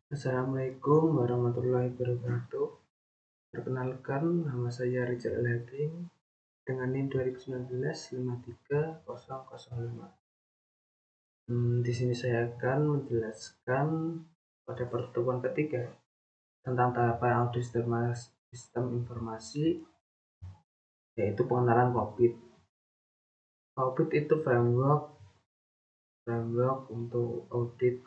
Assalamualaikum warahmatullahi wabarakatuh. Perkenalkan, nama saya Rizal Elading dengan NIM 2019-53005. Di sini saya akan menjelaskan pada pertemuan ketiga tentang tahapan audit sistem informasi, yaitu pengenalan COVID. COVID itu framework untuk audit.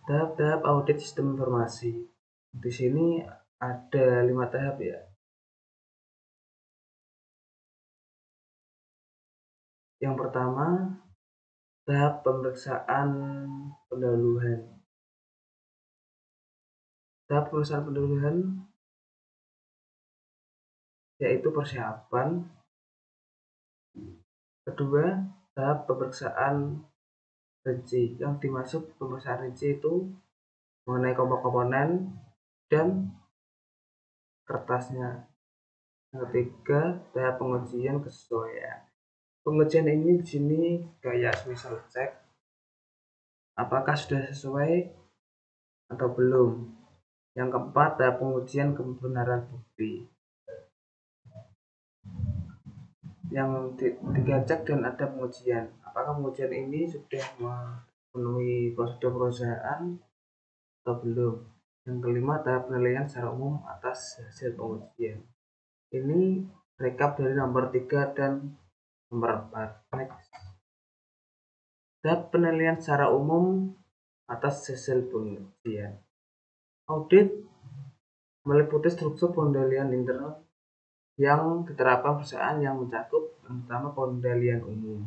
Tahap-tahap audit sistem informasi. Di sini ada 5 tahap ya. Yang pertama, tahap pemeriksaan pendahuluan. Tahap pemeriksaan pendahuluan yaitu persiapan. Kedua, tahap pemeriksaan rinci. Yang dimaksud pemeriksaan rinci itu mengenai komponen dan kertasnya. Yang ketiga, tahap pengujian kesesuaian. Pengujian ini di sini kayak misal cek apakah sudah sesuai atau belum. Yang keempat, tahap pengujian kebenaran bukti. Yang tiga, cek dan ada pengujian. Apakah pengujian ini sudah memenuhi prosedur perusahaan atau belum. Yang kelima, tahap penilaian secara umum atas hasil pengujian. Ini rekap dari nomor 3 dan nomor 4. Next. Tahap penilaian secara umum atas hasil pengujian. Audit meliputi struktur pengendalian internal yang diterapkan perusahaan yang mencakup yang pertama pengendalian umum.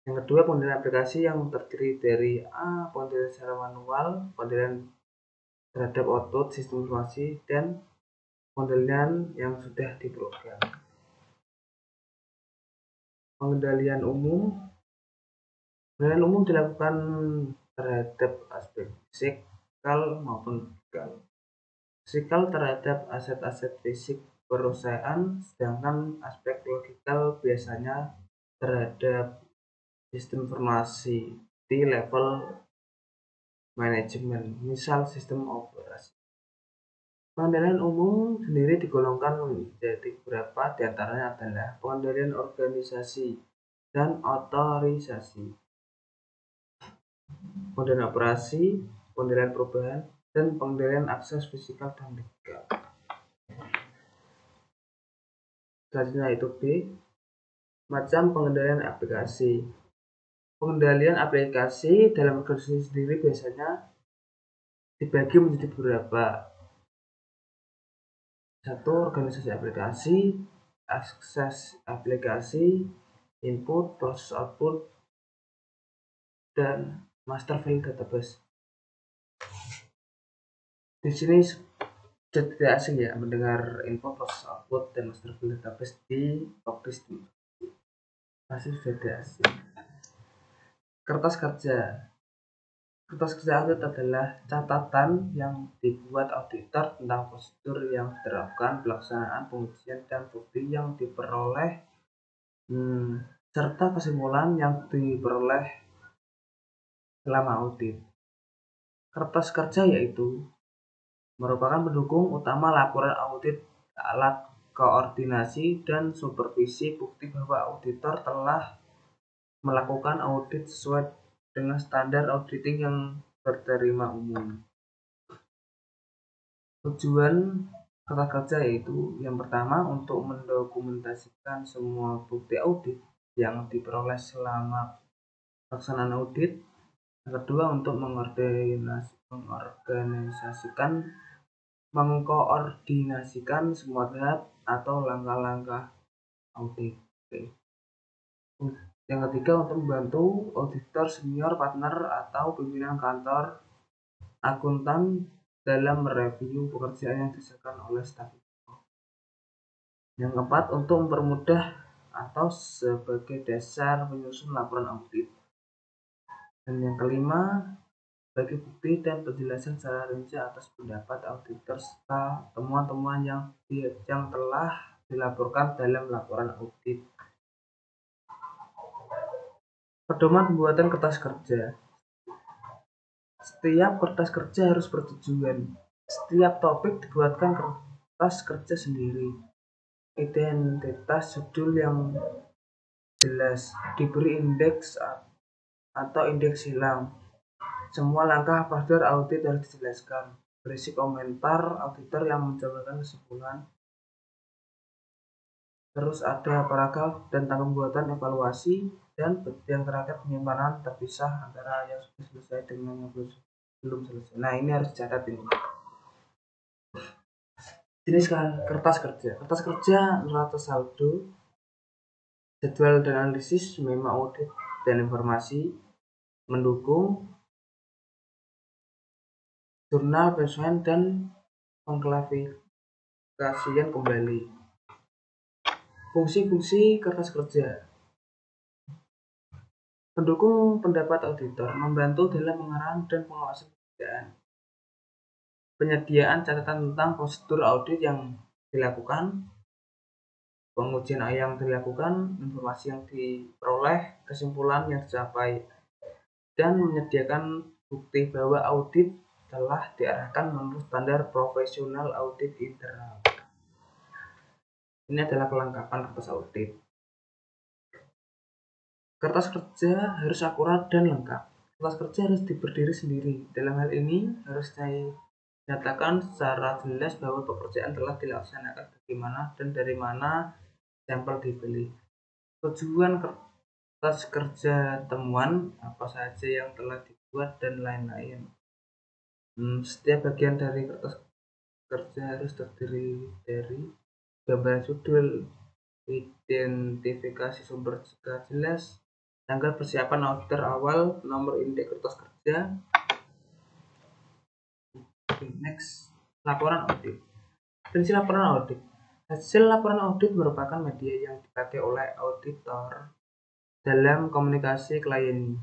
Yang kedua, pengendalian aplikasi yang terdiri dari pengendalian secara manual, pengendalian terhadap output sistem informasi, dan pengendalian yang sudah diprogram. Pengendalian umum dilakukan terhadap aspek fisikal maupun legal. Fisikal terhadap aset-aset fisik perusahaan, sedangkan aspek logikal biasanya terhadap sistem informasi di level manajemen, misal sistem operasi. Pengendalian umum sendiri digolongkan menjadi beberapa, diantaranya adalah pengendalian organisasi dan otorisasi, pengendalian operasi, pengendalian perubahan, dan pengendalian akses fisikal dan legal. Selanjutnya itu B, macam pengendalian aplikasi. Pengendalian aplikasi dalam organisasi sendiri biasanya dibagi menjadi beberapa. Satu, organisasi aplikasi, akses aplikasi, input, proses output, dan master file database. Di sini sudah tidak asing ya mendengar input, proses output, dan master file database di Office. Masih sudah tidak asing. Kertas kerja. Kertas kerja audit adalah catatan yang dibuat auditor tentang prosedur yang diterapkan, pelaksanaan pengujian, dan bukti yang diperoleh, serta kesimpulan yang diperoleh selama audit. Kertas kerja yaitu merupakan pendukung utama laporan audit, alat koordinasi dan supervisi bukti bahwa auditor telah melakukan audit sesuai dengan standar auditing yang terterima umum. Tujuan kertas kerja yaitu yang pertama untuk mendokumentasikan semua bukti audit yang diperoleh selama pelaksanaan audit. Yang kedua, untuk mengkoordinasikan semua tahap atau langkah-langkah audit. Yang ketiga, untuk membantu auditor senior, partner, atau pimpinan kantor akuntan dalam mereview pekerjaan yang diserahkan oleh staf. Yang keempat, untuk mempermudah atau sebagai dasar menyusun laporan audit. Dan yang kelima, bagi bukti dan penjelasan secara rinci atas pendapat auditor serta temuan-temuan yang telah dilaporkan dalam laporan audit. Pedoman pembuatan kertas kerja. Setiap kertas kerja harus bertujuan. Setiap topik dibuatkan kertas kerja sendiri. Identitas judul yang jelas, diberi indeks atau indeks hilang. Semua langkah prosedur audit harus dijelaskan. Berisi komentar auditor yang menjabarkan kesimpulan. Terus ada paragraf tentang pembuatan evaluasi dan yang terakhir penyimpanan terpisah antara yang sudah selesai dengan yang belum selesai. Nah, ini harus dicatat ini. Jenis kertas kerja. Kertas kerja neraca saldo, jadwal dan analisis, memo audit dan informasi, mendukung, jurnal penyesuaian dan pengklasifikasian kembali. Fungsi-fungsi kertas kerja. Pendukung pendapat auditor, membantu dalam pengarahan dan pengawasan pekerjaan. Penyediaan catatan tentang prosedur audit yang dilakukan, pengujian yang dilakukan, informasi yang diperoleh, kesimpulan yang dicapai, dan menyediakan bukti bahwa audit telah diarahkan menurut standar profesional audit internal. Ini adalah kelengkapan kertas audit. Kertas kerja harus akurat dan lengkap. Kertas kerja harus berdiri sendiri. Dalam hal ini harus dinyatakan secara jelas bahwa pekerjaan telah dilaksanakan bagaimana dan dari mana sampel dibeli. Tujuan kertas kerja, temuan apa saja yang telah dibuat dan lain-lain. Setiap bagian dari kertas kerja harus terdiri dari gambar judul, identifikasi sumber jika jelas, tanggal persiapan auditor awal, nomor indeks kertas kerja. Next, laporan audit. Prinsip laporan audit. Hasil laporan audit merupakan media yang dipakai oleh auditor dalam komunikasi klien.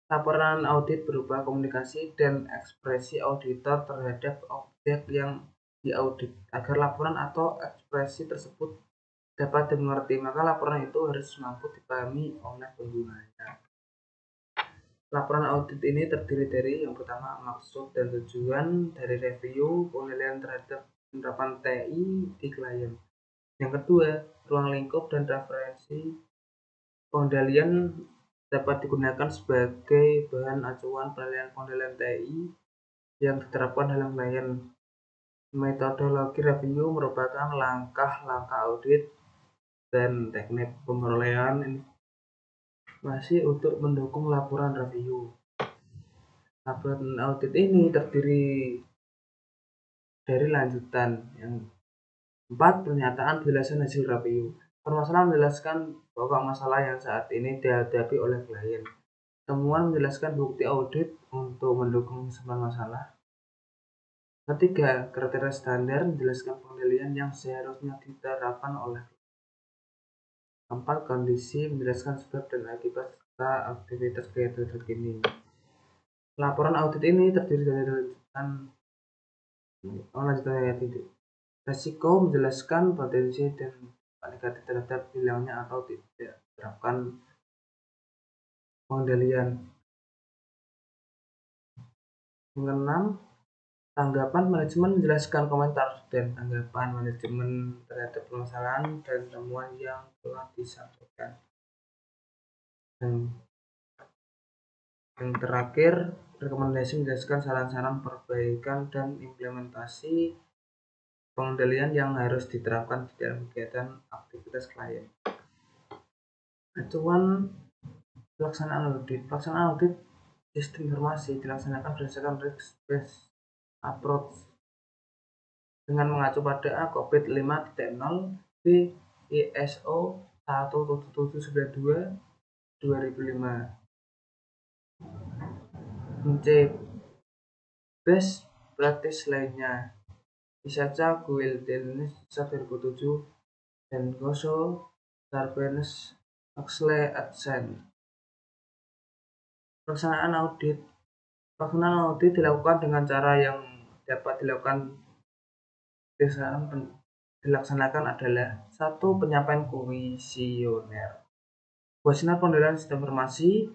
Laporan audit berupa komunikasi dan ekspresi auditor terhadap objek yang diaudit. Agar laporan atau ekspresi tersebut dapat dimengerti, maka laporan itu harus mampu dipahami oleh penggunanya. Laporan audit ini terdiri dari yang pertama maksud dan tujuan dari review penilaian terhadap penerapan TI di klien. Yang kedua, ruang lingkup dan referensi pengendalian dapat digunakan sebagai bahan acuan penilaian TI yang diterapkan dalam klien. Metodologi review merupakan langkah-langkah audit dan teknik pemerolehan informasi untuk mendukung laporan review. Laporan audit ini terdiri dari lanjutan. Yang 4, pernyataan penjelasan hasil review. Permasalahan menjelaskan bahwa masalah yang saat ini dihadapi oleh klien. Temuan menjelaskan bukti audit untuk mendukung kesimpulan masalah. Ketiga, kriteria standar menjelaskan pengendalian yang seharusnya diterapkan oleh klien. 4, kondisi menjelaskan sebab dan akibat serta aktivitas kegiatan terkini. Laporan audit ini terdiri dari lanjutan resiko, menjelaskan potensi dan negatif terhadap hilangnya atau tidak diterapkan pengendalian. Yang keenam, tanggapan manajemen menjelaskan komentar dan tanggapan manajemen terhadap permasalahan dan temuan yang telah disampaikan. Yang terakhir, rekomendasi menjelaskan saran-saran perbaikan dan implementasi pengendalian yang harus diterapkan di dalam kegiatan aktivitas klien. Acuan pelaksanaan audit. Pelaksanaan audit sistem informasi dilaksanakan berdasarkan risk-based approach dengan mengacu pada A COVID 5.0, B ISO 17792 2005, C best practice lainnya, Isaca Guildennis 2007 dan Goso Sarbanes Oxley Adsen. Pelaksanaan audit dilakukan dengan cara yang dapat dilaksanakan adalah 1. Penyampaian kuesioner pengendalian sistem informasi,